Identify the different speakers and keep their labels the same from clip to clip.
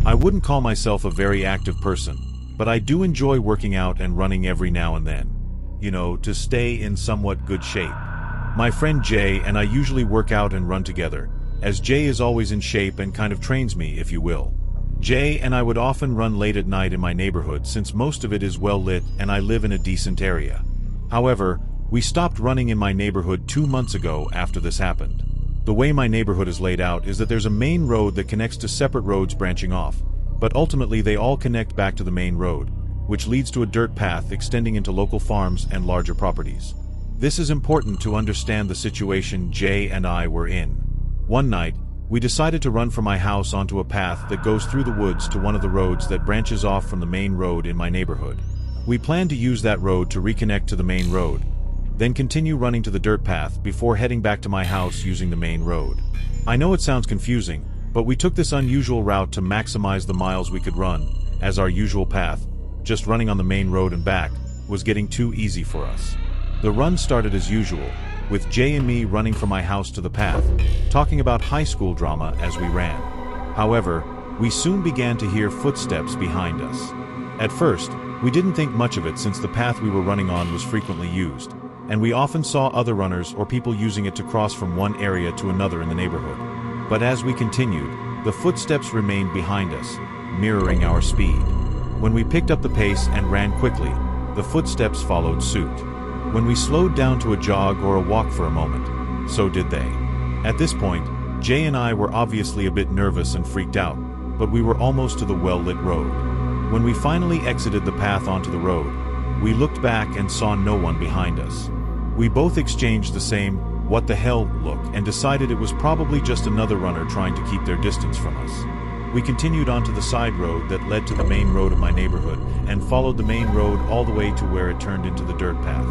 Speaker 1: I wouldn't call myself a very active person, but I do enjoy working out and running every now and then. To stay in somewhat good shape. My friend Jay and I usually work out and run together, as Jay is always in shape and kind of trains me, if you will. Jay and I would often run late at night in my neighborhood since most of it is well lit and I live in a decent area. However, we stopped running in my neighborhood 2 months ago after this happened. The way my neighborhood is laid out is that there's a main road that connects to separate roads branching off, but ultimately they all connect back to the main road, which leads to a dirt path extending into local farms and larger properties. This is important to understand the situation Jay and I were in. One night, we decided to run from my house onto a path that goes through the woods to one of the roads that branches off from the main road in my neighborhood. We planned to use that road to reconnect to the main road, then continue running to the dirt path before heading back to my house using the main road. I know it sounds confusing, but we took this unusual route to maximize the miles we could run, as our usual path, just running on the main road and back, was getting too easy for us. The run started as usual, with Jay and me running from my house to the path, talking about high school drama as we ran. However, we soon began to hear footsteps behind us. At first, we didn't think much of it since the path we were running on was frequently used, and we often saw other runners or people using it to cross from one area to another in the neighborhood. But as we continued, the footsteps remained behind us, mirroring our speed. When we picked up the pace and ran quickly, the footsteps followed suit. When we slowed down to a jog or a walk for a moment, so did they. At this point, Jay and I were obviously a bit nervous and freaked out, but we were almost to the well-lit road. When we finally exited the path onto the road, we looked back and saw no one behind us. We both exchanged the same, "what the hell" look and decided it was probably just another runner trying to keep their distance from us. We continued onto the side road that led to the main road of my neighborhood and followed the main road all the way to where it turned into the dirt path.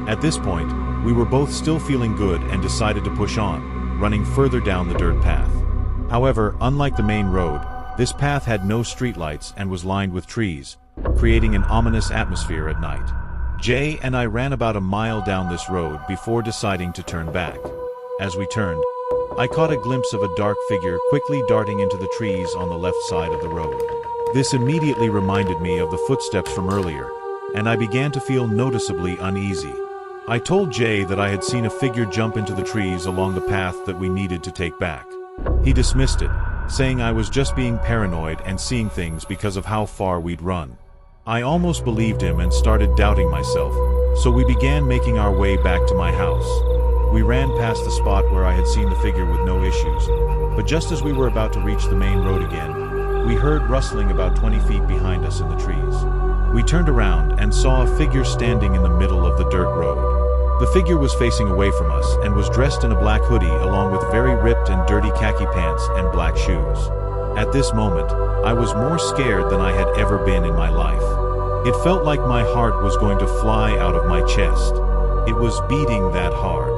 Speaker 1: At this point, we were both still feeling good and decided to push on, running further down the dirt path. However, unlike the main road, this path had no streetlights and was lined with trees, creating an ominous atmosphere at night. Jay and I ran about a mile down this road before deciding to turn back. As we turned, I caught a glimpse of a dark figure quickly darting into the trees on the left side of the road. This immediately reminded me of the footsteps from earlier, and I began to feel noticeably uneasy. I told Jay that I had seen a figure jump into the trees along the path that we needed to take back. He dismissed it, saying I was just being paranoid and seeing things because of how far we'd run. I almost believed him and started doubting myself, so we began making our way back to my house. We ran past the spot where I had seen the figure with no issues, but just as we were about to reach the main road again, we heard rustling about 20 feet behind us in the trees. We turned around and saw a figure standing in the middle of the dirt road. The figure was facing away from us and was dressed in a black hoodie along with very ripped and dirty khaki pants and black shoes. At this moment, I was more scared than I had ever been in my life. It felt like my heart was going to fly out of my chest. It was beating that hard.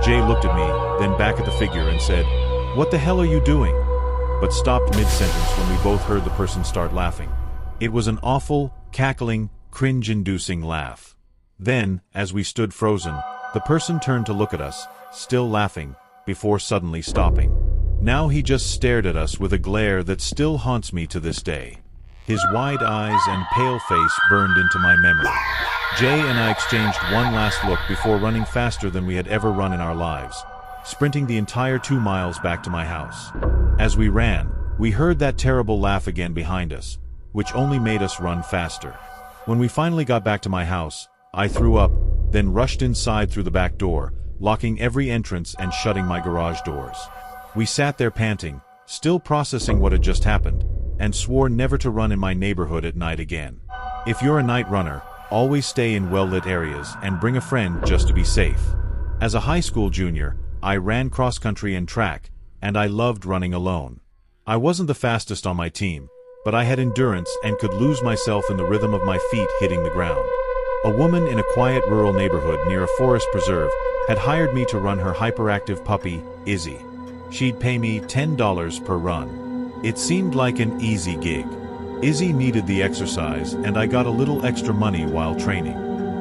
Speaker 1: Jay looked at me, then back at the figure and said, "What the hell are you doing?" But stopped mid-sentence when we both heard the person start laughing. It was an awful, cackling, cringe-inducing laugh. Then, as we stood frozen, the person turned to look at us, still laughing, before suddenly stopping. Now he just stared at us with a glare that still haunts me to this day. His wide eyes and pale face burned into my memory. Jay and I exchanged one last look before running faster than we had ever run in our lives, sprinting the entire 2 miles back to my house. As we ran, we heard that terrible laugh again behind us, which only made us run faster. When we finally got back to my house, I threw up, then rushed inside through the back door, locking every entrance and shutting my garage doors. We sat there panting, still processing what had just happened, and swore never to run in my neighborhood at night again. If you're a night runner, always stay in well-lit areas and bring a friend just to be safe. As a high school junior, I ran cross-country and track, and I loved running alone. I wasn't the fastest on my team, but I had endurance and could lose myself in the rhythm of my feet hitting the ground. A woman in a quiet rural neighborhood near a forest preserve had hired me to run her hyperactive puppy, Izzy. She'd pay me $10 per run. It seemed like an easy gig. Izzy needed the exercise, and I got a little extra money while training.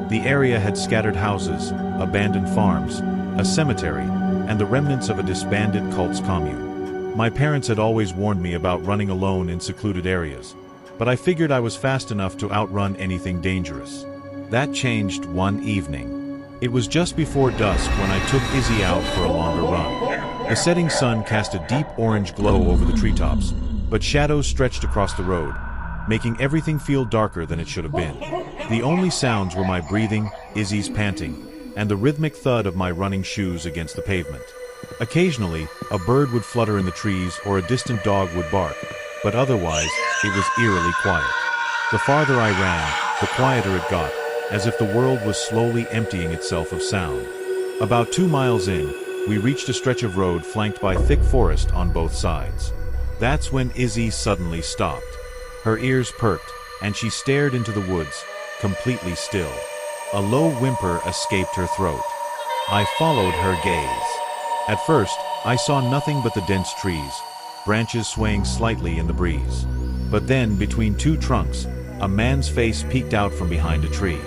Speaker 1: The area had scattered houses, abandoned farms, a cemetery, and the remnants of a disbanded cult's commune. My parents had always warned me about running alone in secluded areas, but I figured I was fast enough to outrun anything dangerous. That changed one evening. It was just before dusk when I took Izzy out for a longer run. The setting sun cast a deep orange glow over the treetops, but shadows stretched across the road, making everything feel darker than it should have been. The only sounds were my breathing, Izzy's panting, and the rhythmic thud of my running shoes against the pavement. Occasionally, a bird would flutter in the trees or a distant dog would bark, but otherwise, it was eerily quiet. The farther I ran, the quieter it got, as if the world was slowly emptying itself of sound. About 2 miles in, we reached a stretch of road flanked by thick forest on both sides. That's when Izzy suddenly stopped. Her ears perked, and she stared into the woods, completely still. A low whimper escaped her throat. I followed her gaze. At first, I saw nothing but the dense trees, branches swaying slightly in the breeze. But then, between two trunks, a man's face peeked out from behind a tree.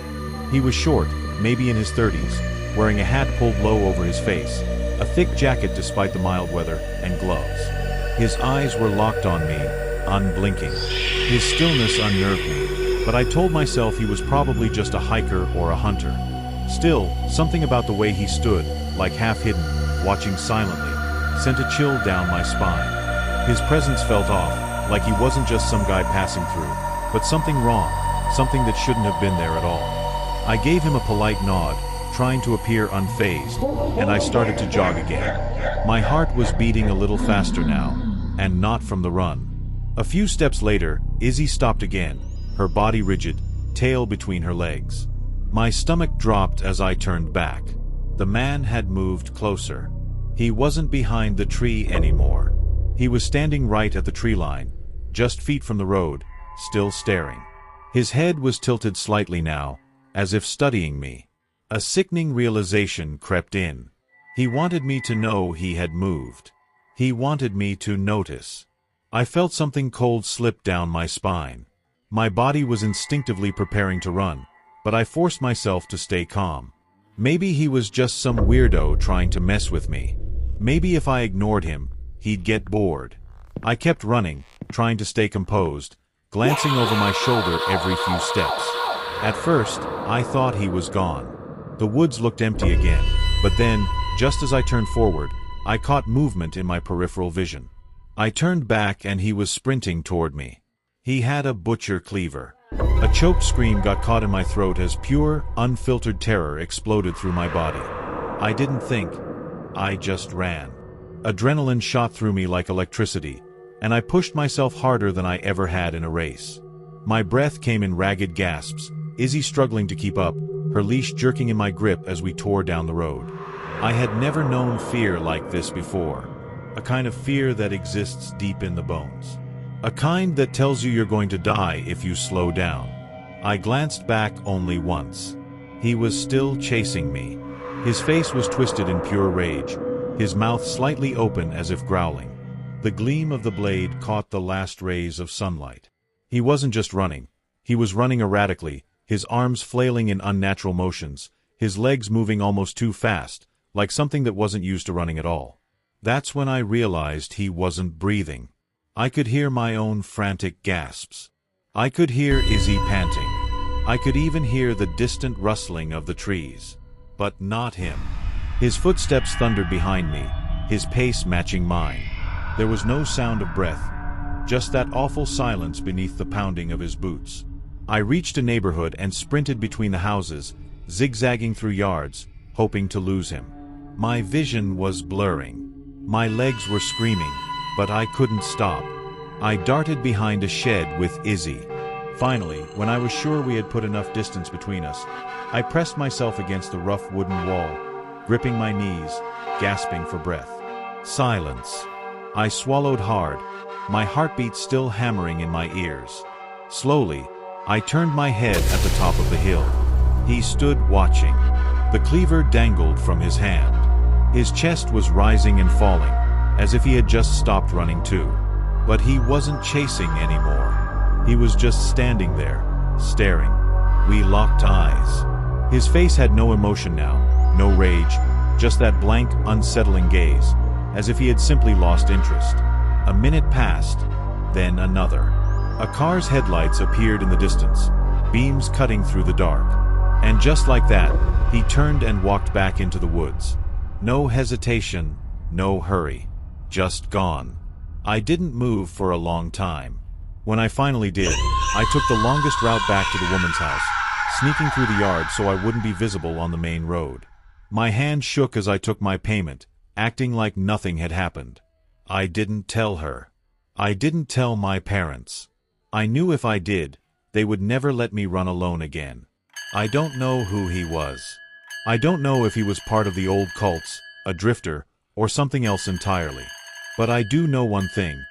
Speaker 1: He was short, maybe in his 30s, wearing a hat pulled low over his face, a thick jacket despite the mild weather, and gloves. His eyes were locked on me, unblinking. His stillness unnerved me, but I told myself he was probably just a hiker or a hunter. Still, something about the way he stood, like half-hidden, watching silently, sent a chill down my spine. His presence felt off, like he wasn't just some guy passing through, but something wrong, something that shouldn't have been there at all. I gave him a polite nod, trying to appear unfazed, and I started to jog again. My heart was beating a little faster now, and not from the run. A few steps later, Izzy stopped again, her body rigid, tail between her legs. My stomach dropped as I turned back. The man had moved closer. He wasn't behind the tree anymore. He was standing right at the tree line, just feet from the road, still staring. His head was tilted slightly now, as if studying me. A sickening realization crept in. He wanted me to know he had moved. He wanted me to notice. I felt something cold slip down my spine. My body was instinctively preparing to run, but I forced myself to stay calm. Maybe he was just some weirdo trying to mess with me. Maybe if I ignored him, he'd get bored. I kept running, trying to stay composed, glancing over my shoulder every few steps. At first, I thought he was gone. The woods looked empty again, but then, just as I turned forward, I caught movement in my peripheral vision. I turned back and he was sprinting toward me. He had a butcher cleaver. A choked scream got caught in my throat as pure, unfiltered terror exploded through my body. I didn't think. I just ran. Adrenaline shot through me like electricity, and I pushed myself harder than I ever had in a race. My breath came in ragged gasps, Izzy struggling to keep up, her leash jerking in my grip as we tore down the road. I had never known fear like this before. A kind of fear that exists deep in the bones. A kind that tells you you're going to die if you slow down. I glanced back only once. He was still chasing me. His face was twisted in pure rage, his mouth slightly open as if growling. The gleam of the blade caught the last rays of sunlight. He wasn't just running. He was running erratically, his arms flailing in unnatural motions, his legs moving almost too fast, like something that wasn't used to running at all. That's when I realized he wasn't breathing. I could hear my own frantic gasps. I could hear Izzy panting. I could even hear the distant rustling of the trees. But not him. His footsteps thundered behind me, his pace matching mine. There was no sound of breath, just that awful silence beneath the pounding of his boots. I reached a neighborhood and sprinted between the houses, zigzagging through yards, hoping to lose him. My vision was blurring. My legs were screaming, but I couldn't stop. I darted behind a shed with Izzy. Finally, when I was sure we had put enough distance between us, I pressed myself against the rough wooden wall, gripping my knees, gasping for breath. Silence. I swallowed hard, my heartbeat still hammering in my ears. Slowly, I turned my head at the top of the hill. He stood watching. The cleaver dangled from his hand. His chest was rising and falling, as if he had just stopped running too. But he wasn't chasing anymore. He was just standing there, staring. We locked eyes. His face had no emotion now, no rage, just that blank, unsettling gaze, as if he had simply lost interest. A minute passed, then another. A car's headlights appeared in the distance, beams cutting through the dark. And just like that, he turned and walked back into the woods. No hesitation, no hurry. Just gone. I didn't move for a long time. When I finally did, I took the longest route back to the woman's house, sneaking through the yard so I wouldn't be visible on the main road. My hand shook as I took my payment, acting like nothing had happened. I didn't tell her. I didn't tell my parents. I knew if I did, they would never let me run alone again. I don't know who he was. I don't know if he was part of the old cults, a drifter, or something else entirely. But I do know one thing.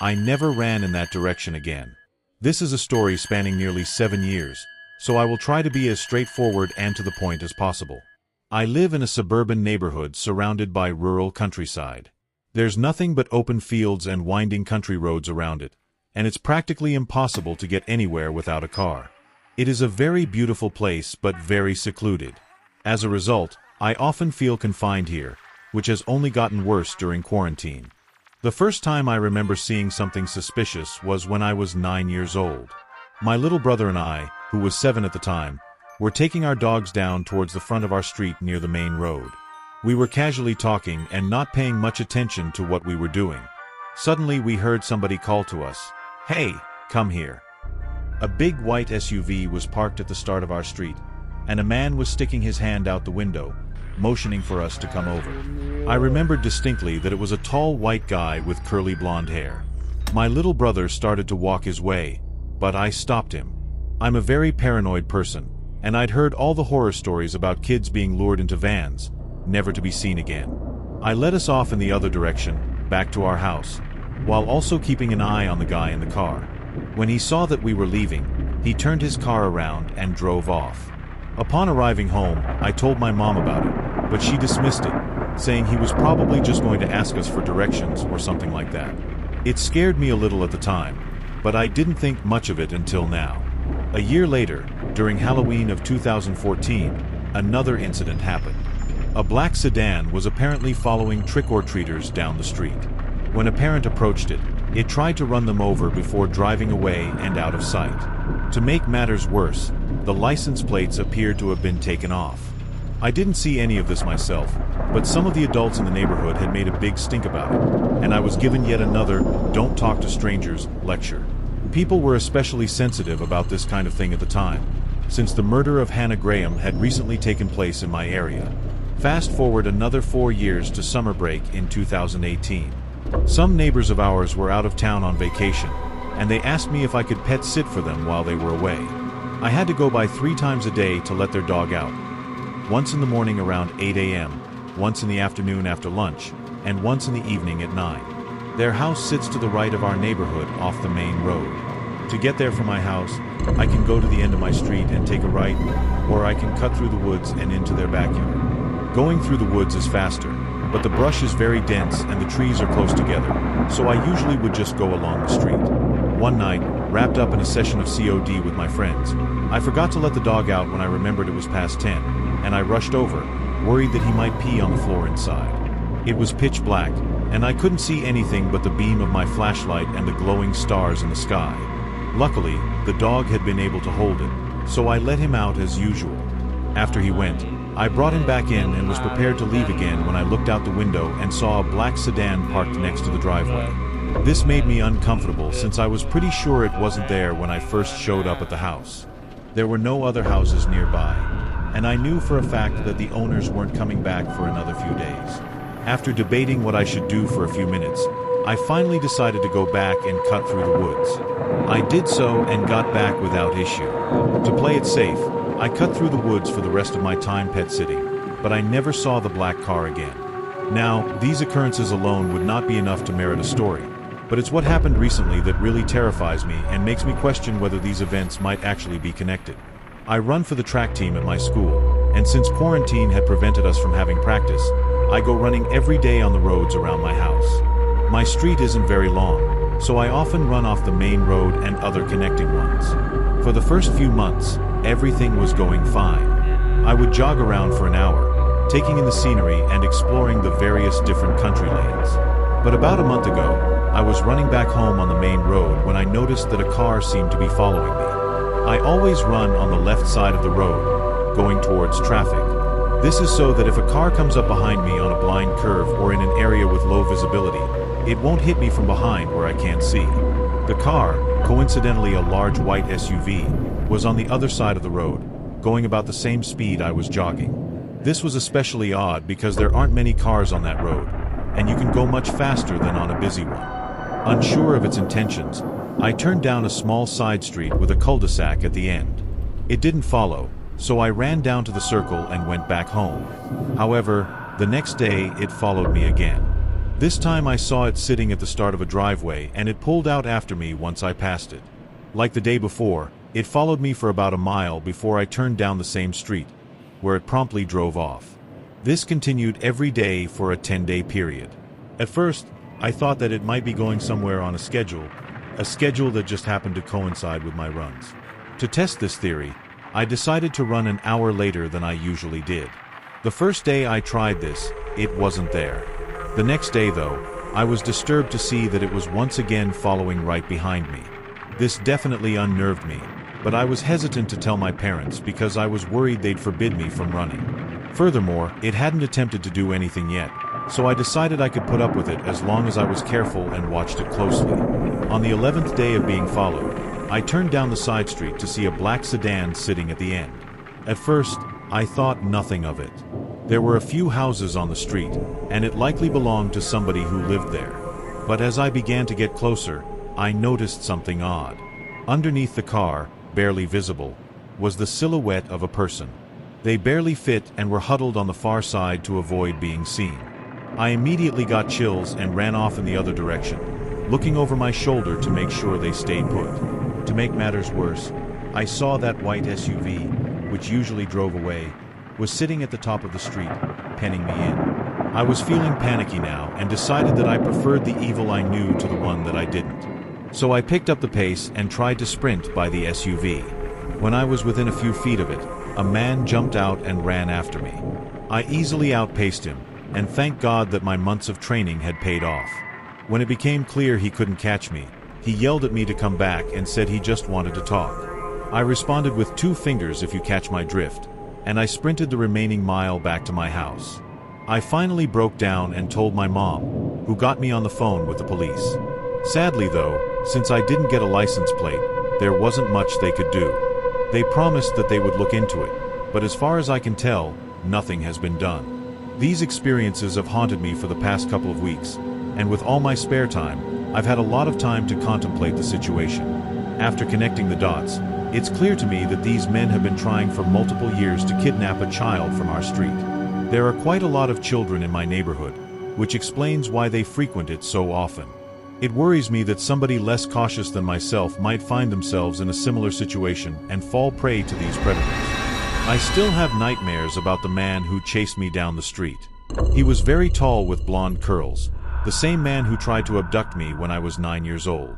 Speaker 1: I never ran in that direction again. This is a story spanning nearly 7 years, so I will try to be as straightforward and to the point as possible. I live in a suburban neighborhood surrounded by rural countryside. There's nothing but open fields and winding country roads around it, and it's practically impossible to get anywhere without a car. It is a very beautiful place but very secluded. As a result, I often feel confined here, which has only gotten worse during quarantine. The first time I remember seeing something suspicious was when I was 9 years old. My little brother and I, who was 7 at the time, were taking our dogs down towards the front of our street near the main road. We were casually talking and not paying much attention to what we were doing. Suddenly we heard somebody call to us, "Hey, come here." A big white SUV was parked at the start of our street, and a man was sticking his hand out the window, motioning for us to come over. I remembered distinctly that it was a tall white guy with curly blonde hair. My little brother started to walk his way, but I stopped him. I'm a very paranoid person, and I'd heard all the horror stories about kids being lured into vans, never to be seen again. I led us off in the other direction, back to our house, while also keeping an eye on the guy in the car. When he saw that we were leaving, he turned his car around and drove off. Upon arriving home, I told my mom about it, but she dismissed it, saying he was probably just going to ask us for directions or something like that. It scared me a little at the time, but I didn't think much of it until now. A year later, during Halloween of 2014, another incident happened. A black sedan was apparently following trick-or-treaters down the street. When a parent approached it, it tried to run them over before driving away and out of sight. To make matters worse, the license plates appeared to have been taken off. I didn't see any of this myself, but some of the adults in the neighborhood had made a big stink about it, and I was given yet another "don't talk to strangers" lecture. People were especially sensitive about this kind of thing at the time, since the murder of Hannah Graham had recently taken place in my area. Fast forward another 4 years to summer break in 2018. Some neighbors of ours were out of town on vacation, and they asked me if I could pet sit for them while they were away. I had to go by 3 times a day to let their dog out. Once in the morning around 8 a.m., once in the afternoon after lunch, and once in the evening at 9. Their house sits to the right of our neighborhood off the main road. To get there from my house, I can go to the end of my street and take a right, or I can cut through the woods and into their backyard. Going through the woods is faster, but the brush is very dense and the trees are close together, so I usually would just go along the street. One night, wrapped up in a session of COD with my friends, I forgot to let the dog out when I remembered it was past 10, and I rushed over, worried that he might pee on the floor inside. It was pitch black, and I couldn't see anything but the beam of my flashlight and the glowing stars in the sky. Luckily, the dog had been able to hold it, so I let him out as usual. After he went, I brought him back in and was prepared to leave again when I looked out the window and saw a black sedan parked next to the driveway. This made me uncomfortable since I was pretty sure it wasn't there when I first showed up at the house. There were no other houses nearby, and I knew for a fact that the owners weren't coming back for another few days. After debating what I should do for a few minutes, I finally decided to go back and cut through the woods. I did so and got back without issue. To play it safe, I cut through the woods for the rest of my time pet sitting, but I never saw the black car again. Now, these occurrences alone would not be enough to merit a story, but it's what happened recently that really terrifies me and makes me question whether these events might actually be connected. I run for the track team at my school, and since quarantine had prevented us from having practice, I go running every day on the roads around my house. My street isn't very long, so I often run off the main road and other connecting ones. For the first few months, everything was going fine. I would jog around for an hour, taking in the scenery and exploring the various different country lanes. But about a month ago, I was was running back home on the main road when I noticed that a car seemed to be following me. I always run on the left side of the road, going towards traffic. This is so that if a car comes up behind me on a blind curve or in an area with low visibility, it won't hit me from behind where I can't see. The car, coincidentally a large white SUV, was on the other side of the road, going about the same speed I was jogging. This was especially odd because there aren't many cars on that road, and you can go much faster than on a busy one. Unsure of its intentions, I turned down a small side street with a cul-de-sac at the end. It didn't follow, so I ran down to the circle and went back home. However, the next day it followed me again. This time I saw it sitting at the start of a driveway and it pulled out after me once I passed it. Like the day before, it followed me for about a mile before I turned down the same street, where it promptly drove off. This continued every day for a 10-day period. At first, I thought that it might be going somewhere on a schedule that just happened to coincide with my runs. To test this theory, I decided to run an hour later than I usually did. The first day I tried this, it wasn't there. The next day, though, I was disturbed to see that it was once again following right behind me. This definitely unnerved me, but I was hesitant to tell my parents because I was worried they'd forbid me from running. Furthermore, it hadn't attempted to do anything yet, so I decided I could put up with it as long as I was careful and watched it closely. On the 11th day of being followed, I turned down the side street to see a black sedan sitting at the end. At first, I thought nothing of it. There were a few houses on the street, and it likely belonged to somebody who lived there. But as I began to get closer, I noticed something odd. Underneath the car, barely visible, was the silhouette of a person. They barely fit and were huddled on the far side to avoid being seen. I immediately got chills and ran off in the other direction, looking over my shoulder to make sure they stayed put. To make matters worse, I saw that white SUV, which usually drove away, was sitting at the top of the street, penning me in. I was feeling panicky now and decided that I preferred the evil I knew to the one that I didn't. So I picked up the pace and tried to sprint by the SUV. When I was within a few feet of it, a man jumped out and ran after me. I easily outpaced him, and thank God that my months of training had paid off. When it became clear he couldn't catch me, he yelled at me to come back and said he just wanted to talk. I responded with 2 fingers if you catch my drift, and I sprinted the remaining mile back to my house. I finally broke down and told my mom, who got me on the phone with the police. Sadly though, since I didn't get a license plate, there wasn't much they could do. They promised that they would look into it, but as far as I can tell, nothing has been done. These experiences have haunted me for the past couple of weeks, and with all my spare time, I've had a lot of time to contemplate the situation. After connecting the dots, it's clear to me that these men have been trying for multiple years to kidnap a child from our street. There are quite a lot of children in my neighborhood, which explains why they frequent it so often. It worries me that somebody less cautious than myself might find themselves in a similar situation and fall prey to these predators. I still have nightmares about the man who chased me down the street. He was very tall with blonde curls, the same man who tried to abduct me when I was 9 years old.